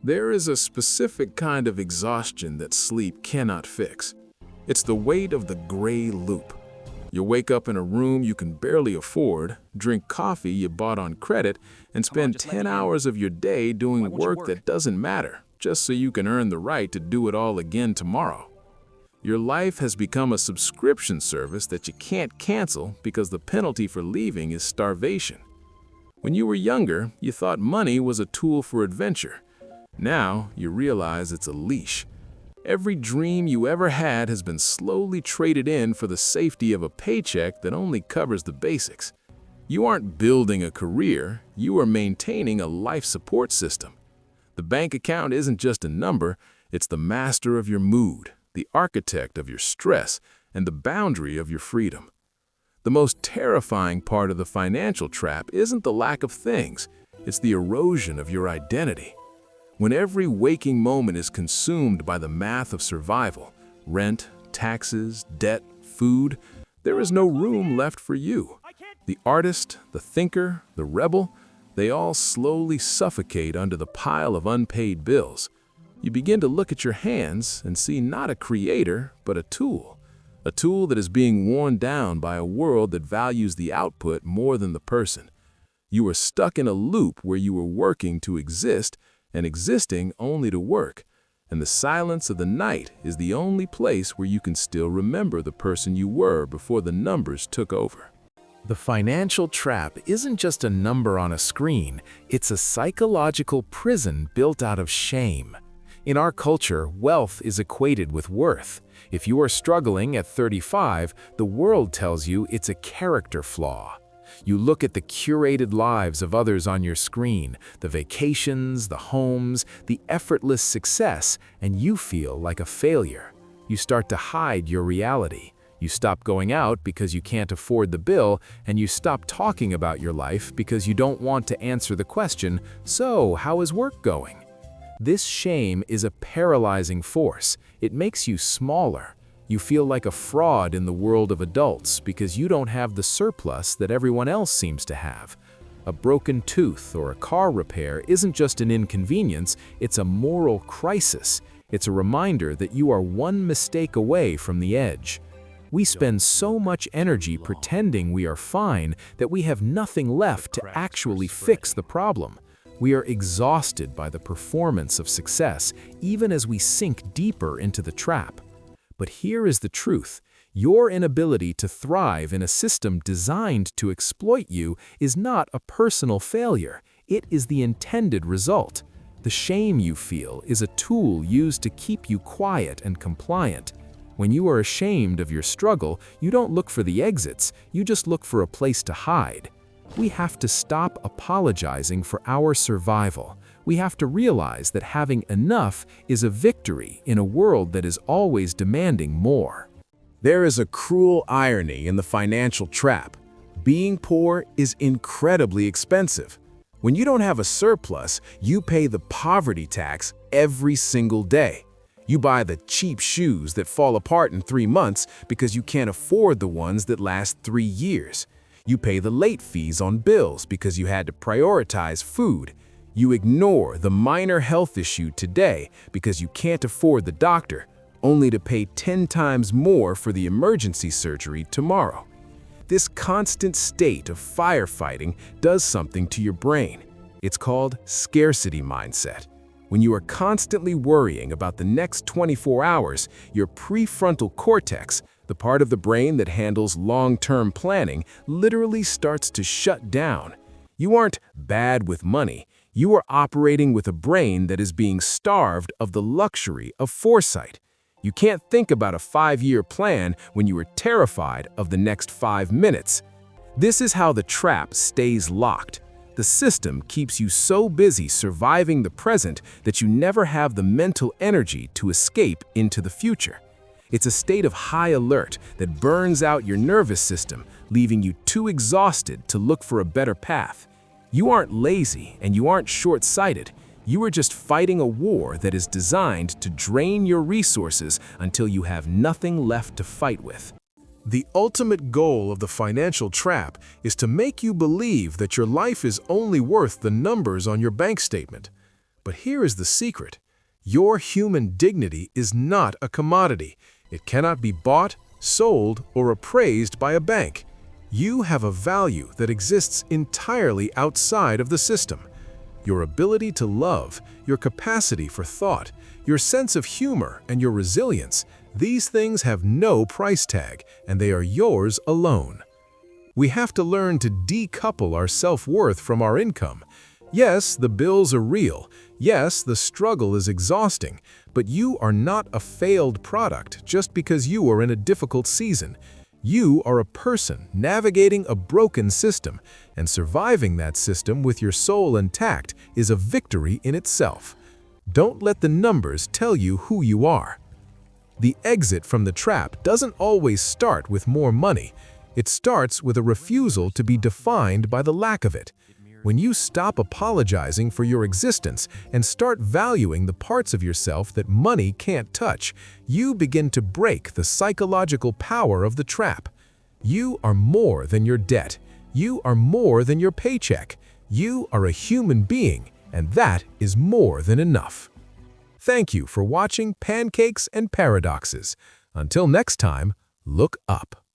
There is a specific kind of exhaustion that sleep cannot fix. It's the weight of the gray loop. You wake up in a room you can barely afford, drink coffee you bought on credit, and spend 10 hours of your day doing work that doesn't matter, just so you can earn the right to do it all again tomorrow. Your life has become a subscription service that you can't cancel because the penalty for leaving is starvation. When you were younger, you thought money was a tool for adventure. Now, you realize it's a leash. Every dream you ever had has been slowly traded in for the safety of a paycheck that only covers the basics. You aren't building a career, you are maintaining a life support system. The bank account isn't just a number, it's the master of your mood, the architect of your stress, and the boundary of your freedom. The most terrifying part of the financial trap isn't the lack of things, it's the erosion of your identity. When every waking moment is consumed by the math of survival, rent, taxes, debt, food, there is no room left for you. The artist, the thinker, the rebel, they all slowly suffocate under the pile of unpaid bills. You begin to look at your hands and see not a creator, but a tool that is being worn down by a world that values the output more than the person. You are stuck in a loop where you are working to exist and existing only to work, and the silence of the night is the only place where you can still remember the person you were before the numbers took over. The financial trap isn't just a number on a screen, it's a psychological prison built out of shame. In our culture, wealth is equated with worth. If you are struggling at 35, the world tells you it's a character flaw. You look at the curated lives of others on your screen, the vacations, the homes, the effortless success, and you feel like a failure. You start to hide your reality. You stop going out because you can't afford the bill, and you stop talking about your life because you don't want to answer the question, "So, how is work going?" This shame is a paralyzing force. It makes you smaller. You feel like a fraud in the world of adults because you don't have the surplus that everyone else seems to have. A broken tooth or a car repair isn't just an inconvenience, it's a moral crisis. It's a reminder that you are one mistake away from the edge. We spend so much energy pretending we are fine that we have nothing left to actually fix the problem. We are exhausted by the performance of success, even as we sink deeper into the trap. But here is the truth. Your inability to thrive in a system designed to exploit you is not a personal failure. It is the intended result. The shame you feel is a tool used to keep you quiet and compliant. When you are ashamed of your struggle, you don't look for the exits, you just look for a place to hide. We have to stop apologizing for our survival. We have to realize that having enough is a victory in a world that is always demanding more. There is a cruel irony in the financial trap. Being poor is incredibly expensive. When you don't have a surplus, you pay the poverty tax every single day. You buy the cheap shoes that fall apart in 3 months because you can't afford the ones that last 3 years. You pay the late fees on bills because you had to prioritize food. You ignore the minor health issue today because you can't afford the doctor, only to pay 10 times more for the emergency surgery tomorrow. This constant state of firefighting does something to your brain. It's called scarcity mindset. When you are constantly worrying about the next 24 hours, your prefrontal cortex, the part of the brain that handles long-term planning, literally starts to shut down. You aren't bad with money. You are operating with a brain that is being starved of the luxury of foresight. You can't think about a 5-year plan when you are terrified of the next 5 minutes. This is how the trap stays locked. The system keeps you so busy surviving the present that you never have the mental energy to escape into the future. It's a state of high alert that burns out your nervous system, leaving you too exhausted to look for a better path. You aren't lazy and you aren't short-sighted. You are just fighting a war that is designed to drain your resources until you have nothing left to fight with. The ultimate goal of the financial trap is to make you believe that your life is only worth the numbers on your bank statement. But here is the secret. Your human dignity is not a commodity. It cannot be bought, sold, or appraised by a bank. You have a value that exists entirely outside of the system. Your ability to love, your capacity for thought, your sense of humor, and your resilience, these things have no price tag, and they are yours alone. We have to learn to decouple our self-worth from our income. Yes, the bills are real. Yes, the struggle is exhausting, but you are not a failed product just because you are in a difficult season. You are a person navigating a broken system, and surviving that system with your soul intact is a victory in itself. Don't let the numbers tell you who you are. The exit from the trap doesn't always start with more money. It starts with a refusal to be defined by the lack of it. When you stop apologizing for your existence and start valuing the parts of yourself that money can't touch, you begin to break the psychological power of the trap. You are more than your debt. You are more than your paycheck. You are a human being, and that is more than enough. Thank you for watching Pancakes and Paradoxes. Until next time, look up.